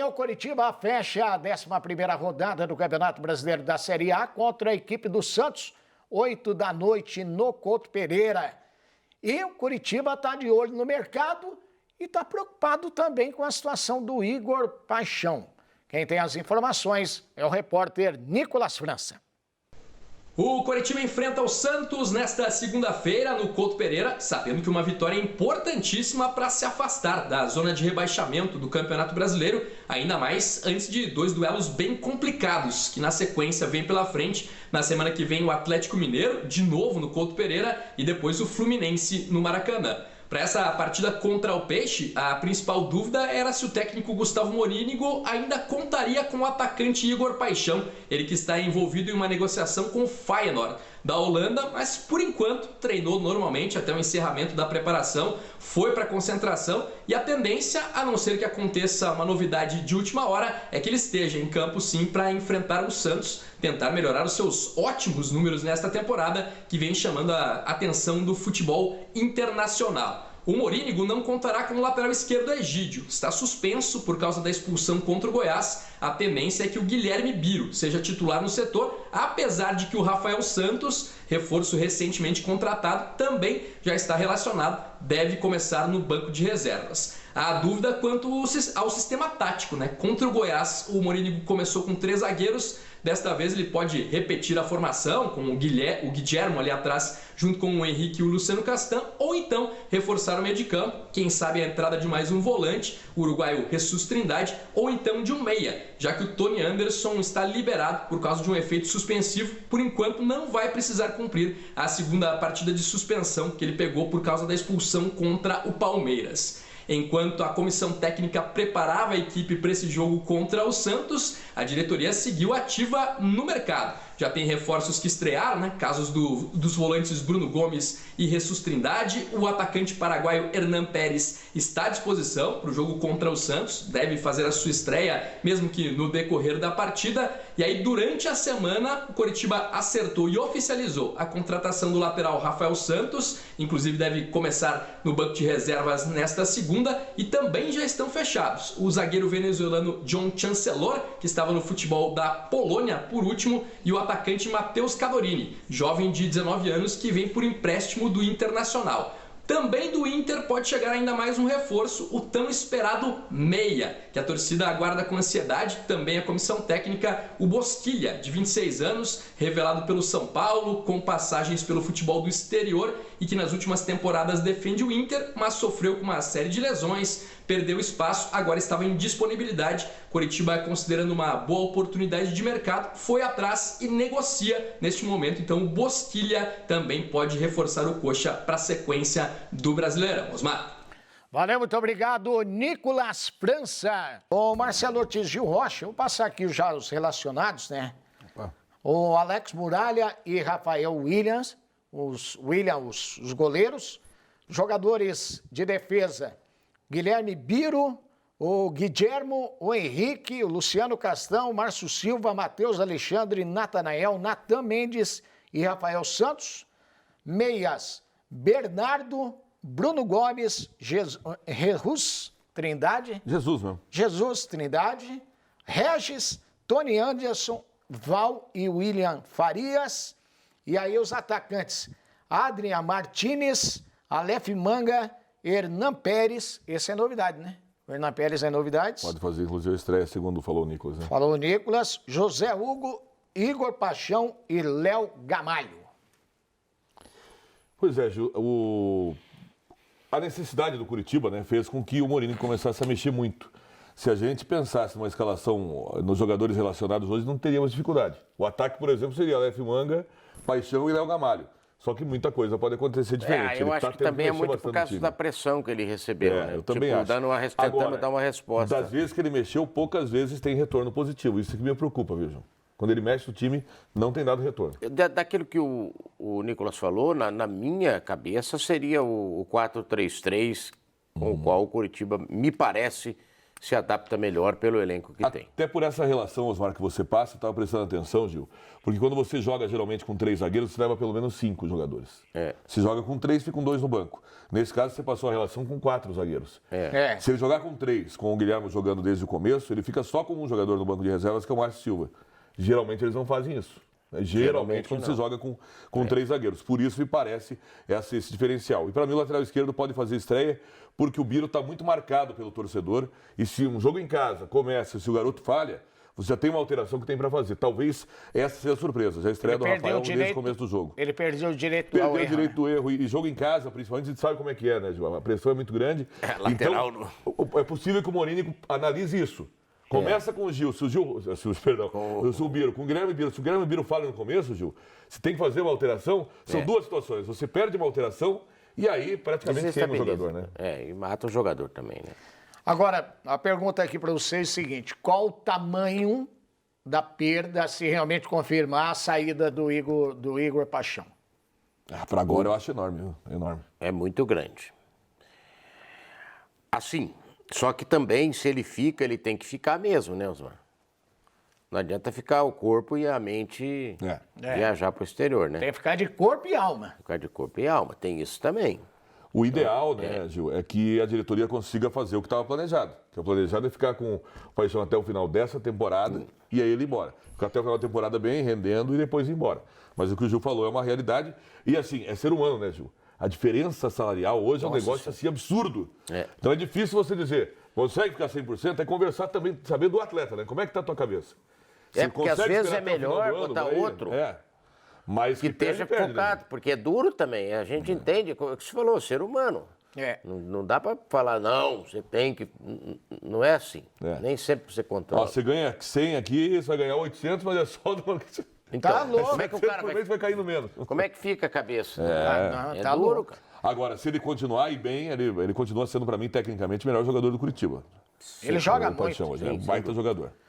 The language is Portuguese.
Amanhã o Coritiba fecha a 11ª rodada do Campeonato Brasileiro da Série A contra a equipe do Santos, 8 da noite no Couto Pereira. E o Coritiba está de olho no mercado e está preocupado também com a situação do Igor Paixão. Quem tem as informações é o repórter Nicolas França. O Coritiba enfrenta o Santos nesta segunda-feira no Couto Pereira, sabendo que uma vitória é importantíssima para se afastar da zona de rebaixamento do Campeonato Brasileiro, ainda mais antes de dois duelos bem complicados, que na sequência vem pela frente. Na semana que vem o Atlético Mineiro, de novo no Couto Pereira, e depois o Fluminense no Maracanã. Para essa partida contra o Peixe, a principal dúvida era se o técnico Gustavo Morínigo ainda contaria com o atacante Igor Paixão, ele que está envolvido em uma negociação com o Feyenoord da Holanda, mas por enquanto treinou normalmente até o encerramento da preparação, foi para a concentração e a tendência, a não ser que aconteça uma novidade de última hora, é que ele esteja em campo sim para enfrentar o Santos, tentar melhorar os seus ótimos números nesta temporada que vem chamando a atenção do futebol internacional. O Morínigo não contará com o lateral esquerdo Egídio, está suspenso por causa da expulsão contra o Goiás. A tendência é que o Guilherme Biro seja titular no setor, apesar de que o Rafael Santos, reforço recentemente contratado, também já está relacionado, deve começar no banco de reservas. Há dúvida quanto ao sistema tático, né? Contra o Goiás, o Morínigo começou com 3 zagueiros. Desta vez ele pode repetir a formação com o Guilhermo ali atrás, junto com o Henrique e o Luciano Castan, ou então reforçar o meio de campo, quem sabe a entrada de mais um volante, o uruguaio Jesus Trindade, ou então de um meia, já que o Tony Anderson está liberado por causa de um efeito suspensivo, por enquanto não vai precisar cumprir a segunda partida de suspensão que ele pegou por causa da expulsão contra o Palmeiras. Enquanto a comissão técnica preparava a equipe para esse jogo contra o Santos, a diretoria seguiu ativa no mercado. Já tem reforços que estrearam, né? Casos dos volantes Bruno Gomes e Jesus Trindade. O atacante paraguaio Hernan Pérez está à disposição para o jogo contra o Santos. Deve fazer a sua estreia, mesmo que no decorrer da partida. E aí, durante a semana, o Coritiba acertou e oficializou a contratação do lateral Rafael Santos. Inclusive, deve começar no banco de reservas nesta segunda. E também já estão fechados o zagueiro venezuelano John Chancellor, que estava no futebol da Polônia, por último, e o atacante Matheus Cadorini, jovem de 19 anos que vem por empréstimo do Internacional. Também do Inter pode chegar ainda mais um reforço, o tão esperado meia, que a torcida aguarda com ansiedade, também a comissão técnica, o Bosquilha, de 26 anos, revelado pelo São Paulo, com passagens pelo futebol do exterior e que nas últimas temporadas defende o Inter, mas sofreu com uma série de lesões, perdeu espaço, agora estava em disponibilidade. Coritiba, considerando uma boa oportunidade de mercado, foi atrás e negocia neste momento. Então o Bosquilha também pode reforçar o Coxa para a sequência do Brasileirão. Osmar. Valeu, muito obrigado, Nicolas França. O Marcelo Ortiz Gil Rocha, vou passar aqui já os relacionados, né? Opa. O Alex Muralha e Rafael Williams, os goleiros. Jogadores de defesa, Guilherme Biro, o Guilhermo, o Henrique, o Luciano Castão, o Márcio Silva, Matheus Alexandre, Natanael, Natan Mendes e Rafael Santos. Meias, Bernardo, Bruno Gomes, Jesus Trindade. Jesus mesmo. Jesus Trindade, Regis, Tony Anderson, Val e William Farias. E aí os atacantes, Adrian Martinez, Aleph Manga, Hernan Pérez. Esse é novidade, né? O Hernan Pérez é novidade. Pode fazer, inclusive, a estreia, segundo falou o Nicolas, né? Falou o Nicolas, José Hugo, Igor Paixão e Léo Gamalho. Pois é, Gil, a necessidade do Coritiba, né, fez com que o Morínigo começasse a mexer muito. Se a gente pensasse numa escalação nos jogadores relacionados hoje, não teríamos dificuldade. O ataque, por exemplo, seria Aleph Manga, Paixão e Léo Gamalho. Só que muita coisa pode acontecer diferente. Eu acho que também é muito por causa da pressão que ele recebeu. Né? Eu também acho. Tentando dar uma resposta. Das vezes que ele mexeu, poucas vezes tem retorno positivo. Isso que me preocupa, viu, João? Quando ele mexe o time, não tem dado retorno. Daquilo que o Nicolas falou, na minha cabeça seria o 4-3-3, com o qual o Coritiba, me parece, se adapta melhor pelo elenco que tem. Até por essa relação, Osmar, que você passa, eu estava prestando atenção, Gil, porque quando você joga geralmente com 3 zagueiros, você leva pelo menos 5 jogadores. Se joga com 3, ficam 2 no banco. Nesse caso, você passou a relação com 4 zagueiros. Se ele jogar com 3, com o Guilherme jogando desde o começo, ele fica só com um jogador no banco de reservas, que é o Márcio Silva. Geralmente eles não fazem isso. Geralmente quando não. você joga com 3 zagueiros. Por isso me parece esse diferencial. E para mim o lateral esquerdo pode fazer estreia porque o Biro está muito marcado pelo torcedor. E se um jogo em casa começa, se o garoto falha, você já tem uma alteração que tem para fazer. Talvez essa seja a surpresa. Já a estreia do Rafael desde o começo do jogo. Ele perdeu o direito Perdeu ao o erro. direito do erro. E jogo em casa, principalmente, a gente sabe como é que é, né, Gil? A pressão é muito grande. Lateral Então, é possível que o Morini analise isso. Começa com o Gil, se o Biro, com o Guilherme Biro. Se o Guilherme Biro fala no começo, Gil, você tem que fazer uma alteração. São 2 situações. Você perde uma alteração e aí praticamente queima o jogador, né? E mata o jogador também, né? Agora, a pergunta aqui para vocês é a seguinte: qual o tamanho da perda se realmente confirmar a saída do Igor Paixão? Para agora eu acho enorme, viu? Enorme. É muito grande. Assim, só que também, se ele fica, ele tem que ficar mesmo, né, Osmar? Não adianta ficar o corpo e a mente viajar para o exterior, né? Tem que ficar de corpo e alma. Ficar de corpo e alma, tem isso também. O ideal, né, Gil, é que a diretoria consiga fazer o que estava planejado. Que o planejado é ficar com o Paixão até o final dessa temporada e aí ele ir embora. Ficar até o final da temporada bem, rendendo e depois ir embora. Mas o que o Gil falou é uma realidade. E assim, é ser humano, né, Gil? A diferença salarial hoje é um negócio assim absurdo. Então é difícil você dizer, consegue ficar 100%, é conversar também, saber do atleta, né? Como é que tá a tua cabeça? Você Porque às consegue vezes esperar é até o final melhor do ano, botar daí? outro. Mas Que perde, esteja perde, focado, porque é duro também. A gente entende, o que você falou, ser humano. Não dá para falar, não, você tem que... Não é assim. Nem sempre você controla. Ó, você ganha 100 aqui, você vai ganhar 800, mas é só do ano que você... Então, Tá louco. como é que o cara vai caindo menos. Como é que fica a cabeça? Não, tá duro, louco. cara. Agora, se ele continuar e bem, ele continua sendo, para mim, tecnicamente, o melhor jogador do Curitiba. Ele joga O Paixão muito. hoje, é um baita jogador.